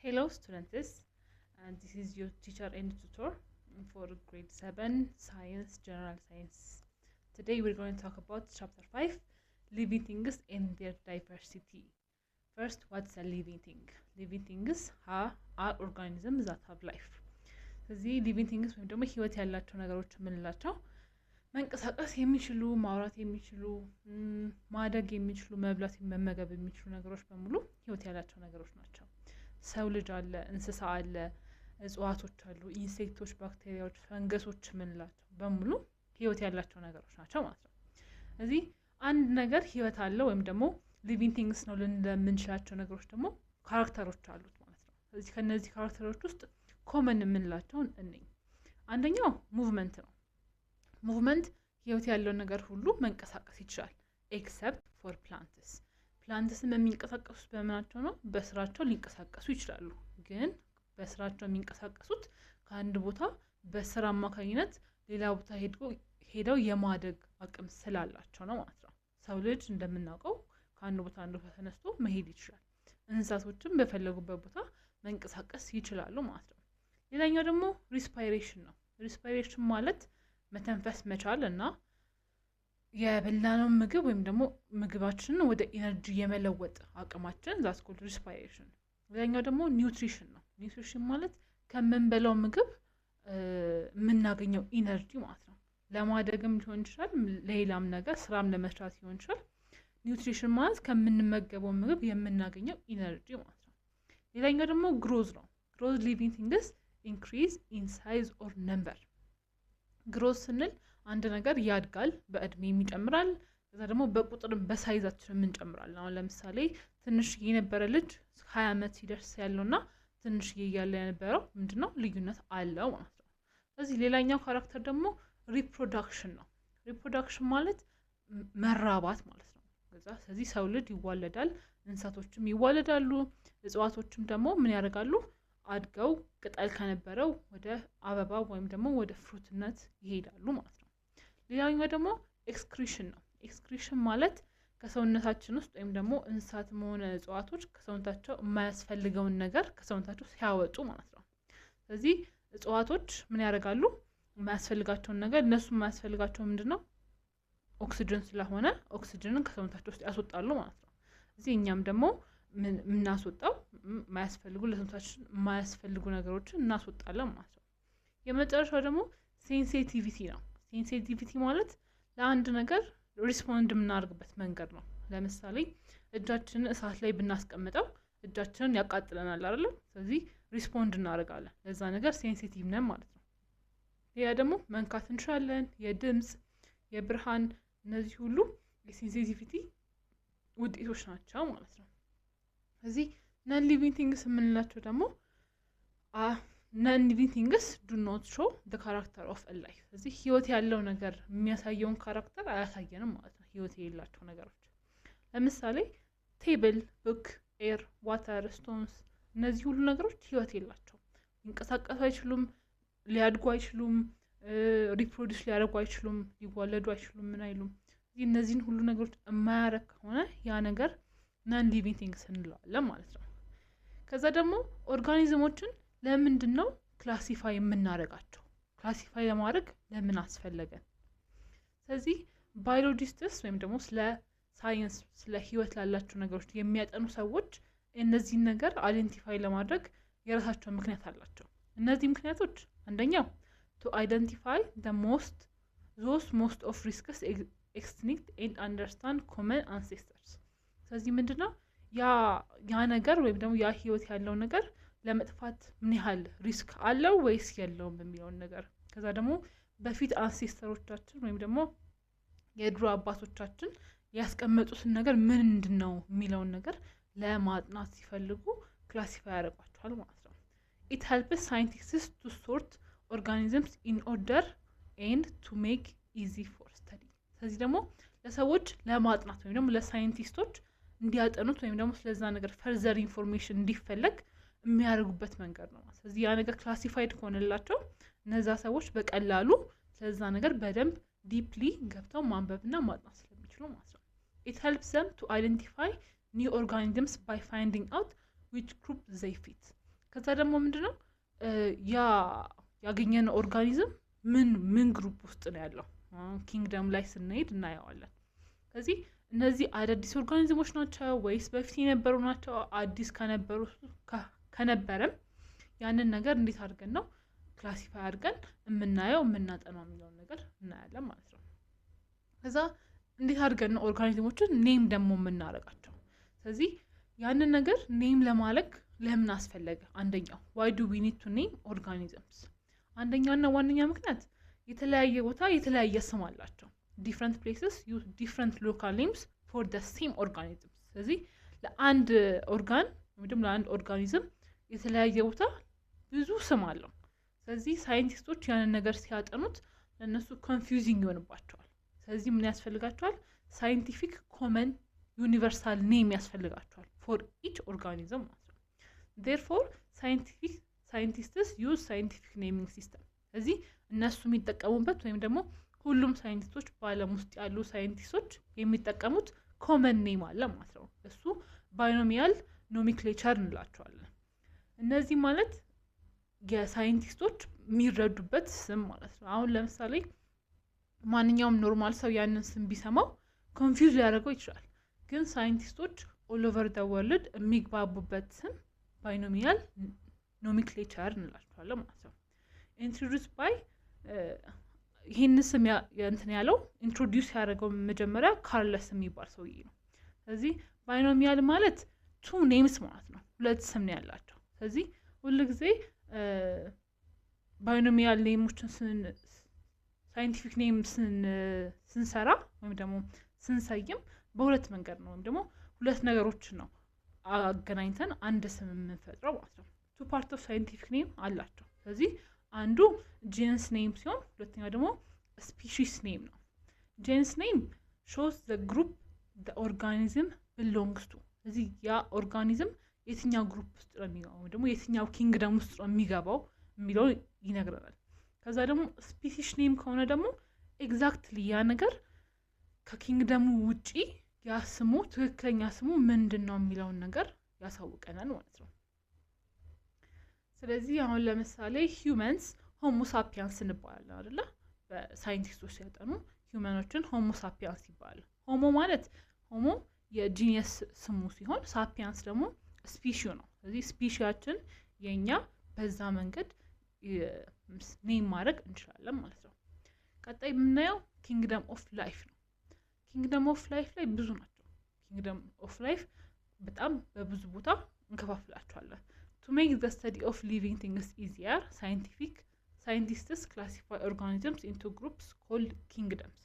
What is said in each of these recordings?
Hello students, and this is your teacher and tutor for grade 7 science, general science. Today we're going to talk about chapter 5, living things in their diversity. First, what's a living thing? Living things are organisms that have life. ስለዚህ living things ወይም ደግሞ ህይወት ያላቸው ነገሮች የምንላቸው መንቀሳቀስ የሚችሉ ማውራት የሚችሉ ማደግ የሚችሉ መብላት መመገብ የሚችሉ ነገሮች በሙሉ ህይወት ያላቸው ነገሮች ናቸው። ሰው ልጅ አለ፣ እንስሳ አለ፣ እጽዋቶች አሉ፣ ኢንሴክቶች፣ ባክቴሪያዎች፣ ፈንገሶች የምንላቸው በሙሉ ህይወት ያላቸው ነገሮች ናቸው ማለት ነው። ስለዚህ አንድ ነገር ህይወት አለው ወይም ደግሞ ሊቪንግ ቲንግስ ነው ለምንችላቸው ነገሮች ደግሞ ካራክተሮች አሉት ማለት ነው። ስለዚህ ከነዚህ ካራክተሮች ውስጥ ኮመን የምንላቸውን እንይ። አንደኛው ሙቭመንት ነው። ሙቭመንት ህይወት ያለው ነገር ሁሉ መንቀሳቀስ ይችላል ኤክሰፕት ፎር ፕላንትስ። ፕላንትስም የሚንቀሳቀሱት በምናቸው ነው? በስራቸው ሊንቀሳቀሱ ይችላሉ። ግን በስራቸው የሚንቀሳቀሱት ከአንድ ቦታ በስራ አማካኝነት ሌላ ቦታ ሄደው የማደግ አቅም ስላላቸው ነው ማለት ነው። ሰው ልጅ እንደምናውቀው ከአንድ ቦታ አንድ ቦታ ተነስቶ መሄድ ይችላል። እንስሳቶችም በፈለጉበት ቦታ መንቀሳቀስ ይችላሉ ማለት ነው። ሌላኛው ደግሞ ሪስፓይሬሽን ነው። ሪስፓይሬሽን ማለት መተንፈስ መቻል እና የበላነው ምግብ ወይም ደግሞ ምግባችንን ወደ ኢነርጂ የመለወጥ አቅማችን ዛትስ ኮልድ ሪስፓይሬሽን። ሌላኛው ደግሞ ኒውትሪሽን ነው። ኒውትሪሽን ማለት ከምንበላው ምግብ የምናገኘው ኢነርጂ ማለት ነው። ለማደግም ሊሆን ይችላል፣ ለሌላም ነገር ስራም ለመስራት ሊሆን ይችላል። ኒውትሪሽን ማለት ከምንመገበው ምግብ የምናገኘው ኢነርጂ ማለት ነው። ሌላኛው ደግሞ ግሮዝ ነው። ግሮዝ ሊቪንግ ቲንግስ ኢንክሪዝ ኢን ሳይዝ ኦር ነምበር። ግሮዝ ስንል አንድ ነገር ያድጋል፣ በእድሜም ይጨምራል፣ ከዛ ደግሞ በቁጥርም በሳይዛችን እንጨምራለን። አሁን ለምሳሌ ትንሽዬ የነበረ ልጅ 20 ዓመት ሲደርስ ያለውና ትንሽዬ እያለ የነበረው ምንድነው ልዩነት አለው ማለት ነው። ስለዚህ ሌላኛው ካራክተር ደግሞ ሪፕሮዳክሽን ነው። ሪፕሮዳክሽን ማለት መራባት ማለት ነው። ስለዚህ ሰው ልጅ ይዋለዳል፣ እንስሳቶችም ይዋለዳሉ፣ እጽዋቶችም ደግሞ ምን ያደርጋሉ? አድገው ቅጠል ከነበረው ወደ አበባ ወይም ደግሞ ወደ ፍሩትነት ይሄዳሉ ማለት ነው። ሌላኛው ደግሞ ኤክስክሪሽን ነው። ኤክስክሪሽን ማለት ከሰውነታችን ውስጥ ወይም ደግሞ እንስሳትም ሆነ እጽዋቶች ከሰውነታቸው የማያስፈልገውን ነገር ከሰውነታቸው ሲያወጡ ማለት ነው። ስለዚህ እጽዋቶች ምን ያደርጋሉ? የማያስፈልጋቸውን ነገር እነሱ የማያስፈልጋቸው ምንድነው? ኦክሲጅን ስለሆነ ኦክሲጅንን ከሰውነታቸው ውስጥ ያስወጣሉ ማለት ነው። ስለዚህ እኛም ደግሞ የምናስወጣው የማያስፈልጉ ለሰውነታችን የማያስፈልጉ ነገሮችን እናስወጣለን ማለት ነው። የመጨረሻው ደግሞ ሴንሲቲቪቲ ነው። ሴንሲቲቪቲ ማለት ለአንድ ነገር ሪስፖንድ የምናደርግበት መንገድ ነው። ለምሳሌ እጃችንን እሳት ላይ ብናስቀምጠው እጃችንን ያቃጥለናል አይደል? ስለዚህ ሪስፖንድ እናደርጋለን፣ ለዛ ነገር ሴንሲቲቭ ነን ማለት ነው። ሌላ ደግሞ መንካት እንችላለን፣ የድምጽ፣ የብርሃን፣ እነዚህ ሁሉ የሴንሲቲቪቲ ውጤቶች ናቸው ማለት ነው። ስለዚህ ነን ሊቪንግ ቲንግስ የምንላቸው ደግሞ ነን ሊቪንግ ቲንግስ ዱ ኖት ሾው ዘ ካራክተር ኦፍ አ ላይፍ። ስለዚህ ህይወት ያለው ነገር የሚያሳየውን ካራክተር አያሳየንም ማለት ነው። ህይወት የሌላቸው ነገሮች ለምሳሌ ቴብል፣ ቡክ፣ ኤር፣ ዋተር፣ ስቶንስ፣ እነዚህ ሁሉ ነገሮች ህይወት የላቸውም። ሊንቀሳቀሱ አይችሉም፣ ሊያድጉ አይችሉም፣ ሪፕሮዲስ ሊያደርጉ አይችሉም፣ ሊዋለዱ አይችሉም፣ ምን አይሉም። እነዚህን ሁሉ ነገሮች የማያረግ ከሆነ ያ ነገር ነን ሊቪንግ ቲንግስ እንለዋለን ማለት ነው። ከዛ ደግሞ ኦርጋኒዝሞችን ለምንድን ነው ክላሲፋይ የምናደርጋቸው? ክላሲፋይ ለማድረግ ለምን አስፈለገን? ስለዚህ ባዮሎጂስትስ ወይም ደግሞ ስለ ሳይንስ ስለ ህይወት ላላቸው ነገሮች የሚያጠኑ ሰዎች እነዚህን ነገር አይደንቲፋይ ለማድረግ የራሳቸው ምክንያት አላቸው። እነዚህ ምክንያቶች አንደኛው ቱ አይደንቲፋይ ዞስ ሞስት ኦፍ ሪስክስ ኤክስቲንክት ኤንድ አንደርስታንድ ኮመን አንሴስተርስ። ስለዚህ ምንድነው ያ ነገር ወይም ደግሞ ያ ህይወት ያለው ነገር ለመጥፋት ምን ያህል ሪስክ አለው ወይስ የለውም የሚለውን ነገር፣ ከዛ ደግሞ በፊት አንሴስተሮቻችን ወይም ደግሞ የድሮ አባቶቻችን ያስቀመጡትን ነገር ምንድነው የሚለውን ነገር ለማጥናት ሲፈልጉ ክላሲፋይ ያደርጓቸዋል ማለት ነው። ኢት ሄልፕስ ሳይንቲስትስ ቱ ሶርት ኦርጋኒዝምስ ኢን ኦርደር ኤንድ ቱ ሜክ ኢዚ ፎር ስተዲ። ስለዚህ ደግሞ ለሰዎች ለማጥናት ወይም ደግሞ ለሳይንቲስቶች እንዲያጠኑት ወይም ደግሞ ስለዛ ነገር ፈርዘር ኢንፎርሜሽን እንዲፈለግ የሚያደርጉበት መንገድ ነው። ስለዚህ ያ ነገር ክላሲፋይድ ከሆነላቸው እነዛ ሰዎች በቀላሉ ስለዛ ነገር በደንብ ዲፕሊ ገብተው ማንበብና ማጥናት ስለሚችሉ ማለት ነው። ኢት ሄልፕስ ዘም ቱ አይደንቲፋይ ኒው ኦርጋኒዝምስ ባይ ፋይንዲንግ አውት ዊች ግሩፕ ዘይ ፊት። ከዛ ደግሞ ምንድነው ያ ያገኘነው ኦርጋኒዝም ምን ግሩፕ ውስጥ ነው ያለው ኪንግደም ላይ ስንሄድ እናየዋለን። ስለዚህ እነዚህ አዳዲስ ኦርጋኒዝሞች ናቸው ወይስ በፊት የነበሩ ናቸው? አዲስ ከነበረም ያንን ነገር እንዴት አድርገን ነው ክላሲፋይ አድርገን የምናየው የምናጠናው የሚለውን ነገር እናያለን ማለት ነው። ከዛ እንዴት አድርገን ነው ኦርጋኒዝሞችን ኔም ደግሞ የምናረጋቸው? ስለዚህ ያንን ነገር ኔም ለማድረግ ለምን አስፈለገ? አንደኛው why do we need to name organisms? አንደኛውና ዋነኛ ምክንያት የተለያየ ቦታ የተለያየ ስም አላቸው። different places use different local names for the same organisms። ስለዚህ ለአንድ ኦርጋን ወይም ለአንድ ኦርጋኒዝም የተለያየ ቦታ ብዙ ስም አለው። ስለዚህ ሳይንቲስቶች ያንን ነገር ሲያጠኑት ለነሱ ኮንፊውዚንግ ይሆንባቸዋል። ስለዚህ ምን ያስፈልጋቸዋል? ሳይንቲፊክ ኮመን ዩኒቨርሳል ኔም ያስፈልጋቸዋል for each organism ማለት ነው። therefore scientists use scientific naming system። ስለዚህ እነሱ የሚጠቀሙበት ወይም ደግሞ ሁሉም ሳይንቲስቶች በዓለም ውስጥ ያሉ ሳይንቲስቶች የሚጠቀሙት ኮመን ኔም አለ ማለት ነው። እሱ ባይኖሚያል ኖሜንክሌቸር እንላቸዋለን። እነዚህ ማለት የሳይንቲስቶች የሚረዱበት ስም ማለት ነው። አሁን ለምሳሌ ማንኛውም ኖርማል ሰው ያንን ስም ቢሰማው ኮንፊውዝ ሊያደርገው ይችላል። ግን ሳይንቲስቶች ኦል ኦቨር ዘ ወርልድ የሚግባቡበት ስም ባይኖሚያል ኖሜንክሌቸር እንላቸዋለን ማለት ነው። ኢንትሮዲዩስ ባይ ይህን ስም እንትን ያለው ኢንትሮዲዩስ ያደረገው መጀመሪያ ካርለስ የሚባል ሰውዬ ነው። ስለዚህ ባይኖሚያል ማለት ቱ ኔምስ ማለት ነው። ሁለት ስም ነው ያላቸው። ስለዚህ ሁልጊዜ ባይኖሚያል ኔሞችን ሳይንቲፊክ ኔም ስንሰራ ወይም ደግሞ ስንሰይም በሁለት መንገድ ነው ወይም ደግሞ ሁለት ነገሮችን ነው አገናኝተን አንድ ስም የምንፈጥረው ማለት ነው። ቱ ፓርት ኦፍ ሳይንቲፊክ ኔም አላቸው። ስለዚህ አንዱ ጄንስ ኔም ሲሆን ሁለተኛው ደግሞ ስፒሺስ ኔም ነው። ጄንስ ኔም ሾውስ ዘ ግሩፕ ዘ ኦርጋኒዝም ቢሎንግስ ቱ። ስለዚህ ያ ኦርጋኒዝም የትኛው ግሩፕ ውስጥ ነው የሚገባው ደግሞ የትኛው ኪንግደም ውስጥ ነው የሚገባው የሚለው ይነግረናል። ከዛ ደግሞ ስፒሺስ ኔም ከሆነ ደግሞ ኤግዛክትሊ ያ ነገር ከኪንግደሙ ውጪ ያ ስሙ ትክክለኛ ስሙ ምንድነው የሚለውን ነገር ያሳውቀናል ማለት ነው። ስለዚህ አሁን ለምሳሌ ሂዩመንስ ሆሞ ሳፒያንስ እንባላለን አይደለ? በሳይንቲስቶች ሲያጠኑ ሂዩመኖችን ሆሞ ሳፒያንስ ይባላል። ሆሞ ማለት ሆሞ የጂኒየስ ስሙ ሲሆን ሳፒያንስ ደግሞ ስፒሺው ነው። ስለዚህ ስፒሺያችን የኛ በዛ መንገድ ኔም ማድረግ እንችላለን ማለት ነው። ቀጣይ የምናየው ኪንግደም ኦፍ ላይፍ ነው። ኪንግደም ኦፍ ላይፍ ላይ ብዙ ናቸው። ኪንግደም ኦፍ ላይፍ በጣም በብዙ ቦታ እንከፋፍላቸዋለን። To make the study of living things easier, scientists classify organisms into groups called kingdoms.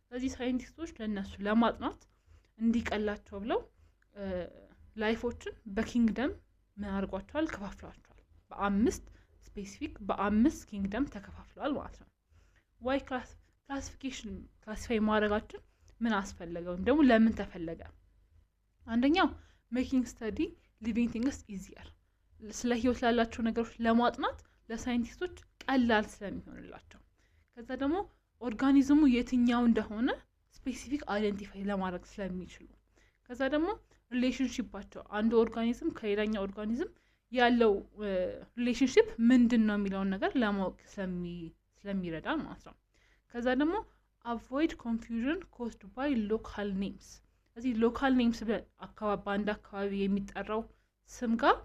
ስለዚህ ሳይንቲስቶች ለነሱ ለማጥናት እንዲቀላቸው ብለው ላይፎችን በኪንግደም ምን አድርጓቸዋል? ከፋፍሏቸዋል። በአምስት ኪንግደም ተከፋፍለዋል ማለት ነው። ዋይ ክላሲፋይ ማድረጋችን ምን አስፈለገ ወይም ደግሞ ለምን ተፈለገ? አንደኛው ሜኪንግ ስተዲ ሊቪንግ ቲንግስ ኢዚየር፣ ስለ ህይወት ላላቸው ነገሮች ለማጥናት ለሳይንቲስቶች ቀላል ስለሚሆንላቸው። ከዛ ደግሞ ኦርጋኒዝሙ የትኛው እንደሆነ ስፔሲፊክ አይደንቲፋይ ለማድረግ ስለሚችሉ። ከዛ ደግሞ ሪሌሽንሺፓቸው አንዱ ኦርጋኒዝም ከሌላኛው ኦርጋኒዝም ያለው ሪሌሽንሺፕ ምንድነው የሚለውን ነገር ለማወቅ ስለሚረዳ ማለት ነው። ከዛ ደግሞ avoid confusion caused by local names። ስለዚህ ሎካል ኔምስ በአንድ አካባቢ የሚጠራው ስም ጋር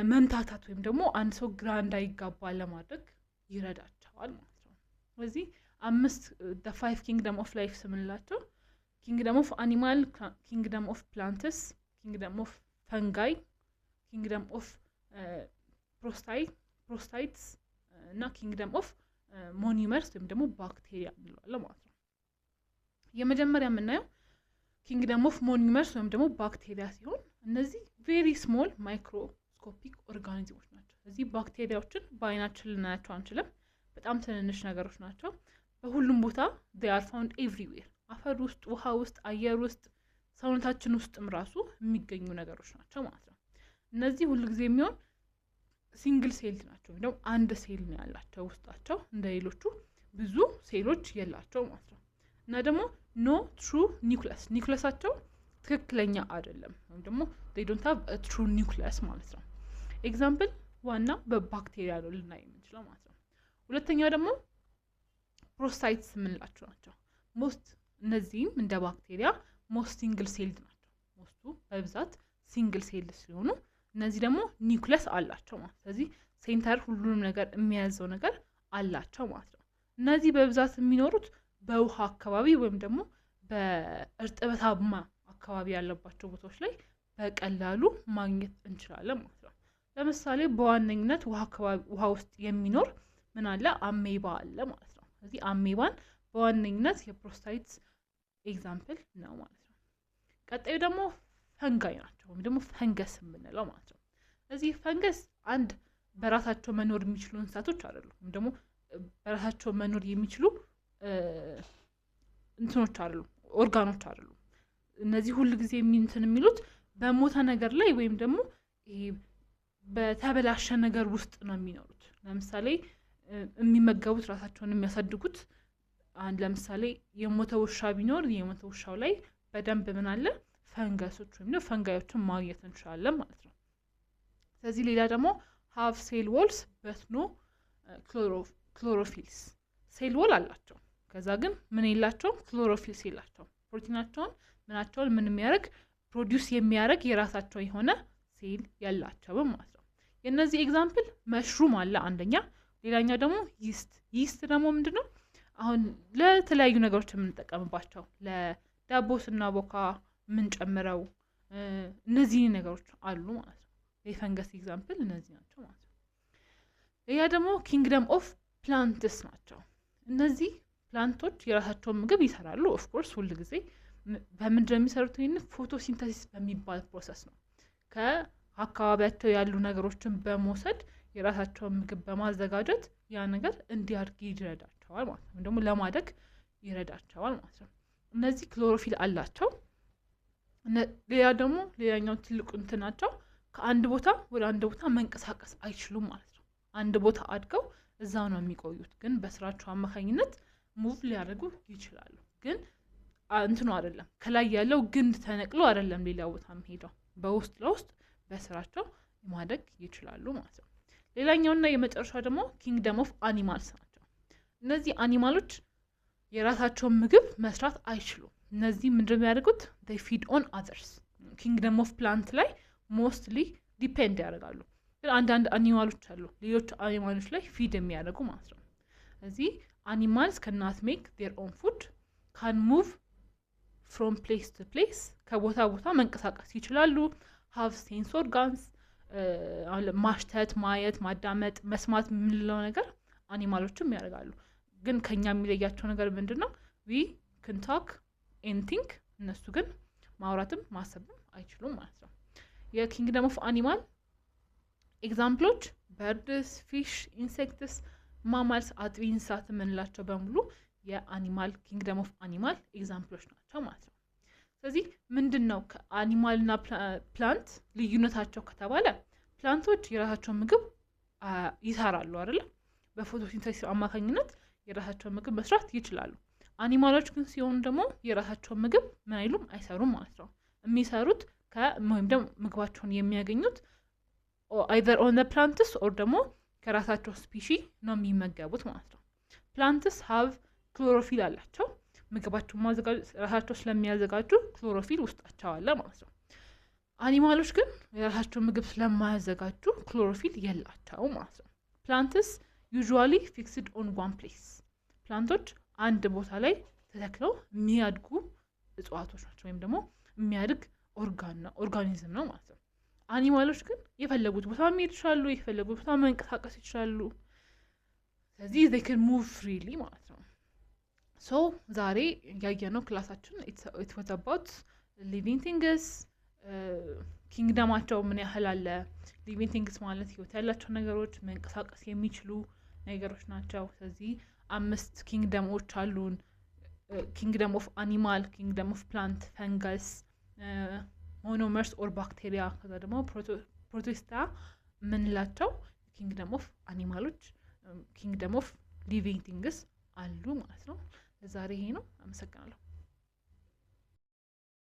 መምታታት ወይም ደግሞ አንድ ሰው ግራ እንዳይጋባ ለማድረግ ይረዳቸዋል ማለት ነው። ስለዚህ the 5 kingdom of life ስምንላቸው kingdom of animal, kingdom of plants, kingdom of fungi, kingdom of protists እና kingdom of monomers ወይም ደግሞ ባክቴሪያ እንለዋለን ማለት ነው። የመጀመሪያ የምናየው kingdom of monomers ወይም ደግሞ ባክቴሪያ ሲሆን እነዚህ very small microscopic organisms ናቸው። ስለዚህ ባክቴሪያዎችን በአይናችን ልናያቸው አንችልም። በጣም ትንንሽ ነገሮች ናቸው። በሁሉም ቦታ they are found everywhere። አፈር ውስጥ፣ ውሃ ውስጥ፣ አየር ውስጥ፣ ሰውነታችን ውስጥም ራሱ የሚገኙ ነገሮች ናቸው ማለት ነው። እነዚህ ሁሉ ጊዜ የሚሆን ሲንግል ሴል ናቸው። እንደው አንድ ሴል ነው ያላቸው ውስጣቸው፣ እንደሌሎቹ ብዙ ሴሎች የላቸው ማለት ነው። እና ደግሞ no true nucleus፣ ኒውክለሳቸው ትክክለኛ አይደለም ወይም ደግሞ they don't have a true nucleus ማለት ነው። ኤግዛምፕል ዋናው በባክቴሪያ ነው ልናይ የምንችለው ማለት ነው። ሁለተኛው ደግሞ ፕሮስታይትስ የምንላቸው ናቸው። ሞስት እነዚህም እንደ ባክቴሪያ ሞስት ሲንግል ሴልድ ናቸው። ሞስቱ በብዛት ሲንግል ሴልድ ሲሆኑ እነዚህ ደግሞ ኒውክለስ አላቸው ማለት ነው። ስለዚህ ሴንተር ሁሉንም ነገር የሚያዘው ነገር አላቸው ማለት ነው። እነዚህ በብዛት የሚኖሩት በውሃ አካባቢ ወይም ደግሞ በእርጥበታማ አካባቢ ያለባቸው ቦታዎች ላይ በቀላሉ ማግኘት እንችላለን ማለት ነው። ለምሳሌ በዋነኝነት ውሃ ውስጥ የሚኖር ምን አለ? አሜባ አለ ማለት ነው። ስለዚህ አሜባን በዋነኝነት የፕሮስታይትስ ኤግዛምፕል ነው ማለት ነው። ቀጣዩ ደግሞ ፈንጋይ ናቸው ወይም ደግሞ ፈንገስ የምንለው ማለት ነው። ስለዚህ ፈንገስ አንድ በራሳቸው መኖር የሚችሉ እንስሳቶች አይደሉም፣ ወይም ደግሞ በራሳቸው መኖር የሚችሉ እንትኖች አይደሉም፣ ኦርጋኖች አይደሉም። እነዚህ ሁሉ ጊዜ የሚሉት በሞተ ነገር ላይ ወይም ደግሞ ይሄ በተበላሸ ነገር ውስጥ ነው የሚኖሩት። ለምሳሌ የሚመገቡት ራሳቸውን የሚያሳድጉት አንድ ለምሳሌ የሞተ ውሻ ቢኖር የሞተ ውሻው ላይ በደንብ ምን አለ? ፈንገሶች ወይም ደግሞ ፈንጋዮችን ማግኘት እንችላለን ማለት ነው። ስለዚህ ሌላ ደግሞ ሃቭ ሴል ዎልስ በት ኖ ክሎሮፊልስ። ሴል ዎል አላቸው፣ ከዛ ግን ምን የላቸውም? ክሎሮፊልስ የላቸውም። ፕሮቲናቸውን ምናቸውን ምን የሚያደርግ ፕሮዲውስ የሚያደርግ የራሳቸው የሆነ ሴል ያላቸውም ማለት ነው። የእነዚህ ኤግዛምፕል መሽሩም አለ አንደኛ። ሌላኛው ደግሞ ይስት ደግሞ ምንድነው? አሁን ለተለያዩ ነገሮች የምንጠቀምባቸው ለዳቦ ስናቦካ የምንጨምረው እነዚህ ነገሮች አሉ ማለት ነው። የፈንገስ ኤግዛምፕል እነዚህ ናቸው ማለት ነው። ሌላ ደግሞ ኪንግደም ኦፍ ፕላንትስ ናቸው። እነዚህ ፕላንቶች የራሳቸውን ምግብ ይሰራሉ። ኦፍኮርስ ሁሉ ጊዜ በምንድነው የሚሰሩት? ይህን ፎቶሲንተሲስ በሚባል ፕሮሰስ ነው። ከአካባቢያቸው ያሉ ነገሮችን በመውሰድ የራሳቸውን ምግብ በማዘጋጀት ያ ነገር እንዲያድግ ይረዳቸዋል ማለት ነው። ደግሞ ለማደግ ይረዳቸዋል ማለት ነው። እነዚህ ክሎሮፊል አላቸው። ሌላ ደግሞ ሌላኛው ትልቁ እንትናቸው ከአንድ ቦታ ወደ አንድ ቦታ መንቀሳቀስ አይችሉም ማለት ነው። አንድ ቦታ አድገው እዛው ነው የሚቆዩት። ግን በስራቸው አማካኝነት ሙቭ ሊያደርጉ ይችላሉ። ግን እንትኑ አይደለም ከላይ ያለው ግንድ ተነቅሎ አይደለም ሌላ ቦታ ሄደው በውስጥ ለውስጥ በስራቸው ማደግ ይችላሉ ማለት ነው። ሌላኛውና የመጨረሻው ደግሞ ኪንግደም ኦፍ አኒማልስ ናቸው። እነዚህ አኒማሎች የራሳቸውን ምግብ መስራት አይችሉም። እነዚህ ምንድነው የሚያደርጉት? they feed on others። ኪንግደም ኦፍ ፕላንት ላይ ሞስትሊ ዲፔንድ ያደርጋሉ። ግን አንዳንድ አኒማሎች አሉ ሌሎች አኒማሎች ላይ ፊድ የሚያደርጉ ማለት ነው። እዚህ አኒማልስ cannot make their own food, can move from place to place፣ ከቦታ ቦታ መንቀሳቀስ ይችላሉ። have sense organs፣ ማሽተት፣ ማየት፣ ማዳመጥ፣ መስማት የምንለው ነገር አኒማሎችም ያደርጋሉ። ግን ከኛ የሚለያቸው ነገር ምንድነው? we can talk and think፣ እነሱ ግን ማውራትም ማሰብም አይችሉም ማለት ነው። የኪንግደም ኦፍ አኒማል ኤግዛምፕሎች በርድስ፣ ፊሽ፣ ኢንሴክትስ፣ ማማልስ፣ አጥቢ እንስሳት የምንላቸው በሙሉ የአኒማል ኪንግደም ኦፍ አኒማል ኤግዛምፕሎች ናቸው ማለት ነው። ስለዚህ ምንድነው ከአኒማልና ፕላንት ልዩነታቸው ከተባለ ፕላንቶች የራሳቸውን ምግብ ይሰራሉ አይደል? በፎቶሲንተሲስ አማካኝነት የራሳቸውን ምግብ መስራት ይችላሉ። አኒማሎች ግን ሲሆኑ ደግሞ የራሳቸውን ምግብ ምን አይሉም አይሰሩም ማለት ነው። የሚሰሩት ወይም ደግሞ ምግባቸውን የሚያገኙት either on the plants or ደግሞ ከራሳቸው ስፒሺ ነው የሚመገቡት ማለት ነው። plants have chlorophyll አላቸው። ምግባቸውን ማዘጋጀት ራሳቸው ስለሚያዘጋጁ ክሎሮፊል ውስጣቸው አለ ማለት ነው። አኒማሎች ግን የራሳቸው ምግብ ስለማያዘጋጁ ክሎሮፊል የላቸውም ማለት ነው። plants usually fixed on one place። ፕላንቶች አንድ ቦታ ላይ ተተክለው የሚያድጉ እጽዋቶች ናቸው ወይም ደግሞ የሚያድግ ኦርጋኒዝም ነው ማለት ነው። አኒማሎች ግን የፈለጉት ቦታ መሄድ ይችላሉ፣ የፈለጉት ቦታ መንቀሳቀስ ይችላሉ። ስለዚህ they can move freely ማለት ነው። ሶ ዛሬ ያየነው ክላሳችን it was about living things፣ ኪንግደማቸው ምን ያህል አለ። living things ማለት ህይወት ያላቸው ነገሮች መንቀሳቀስ የሚችሉ ነገሮች ናቸው። ስለዚህ 5 ኪንግደሞች አሉን። ኪንግደም ኦፍ አኒማል፣ ኪንግደም ኦፍ ፕላንት፣ ፈንገስ፣ ሞኖመርስ ኦር ባክቴሪያ፣ ከዛ ደግሞ ፕሮቲስታ ምንላቸው ኪንግደም ኦፍ አኒማሎች፣ ኪንግደም ኦፍ ሊቪንግ ቲንግስ አሉ ማለት ነው። ዛሬ ይሄ ነው። አመሰግናለሁ።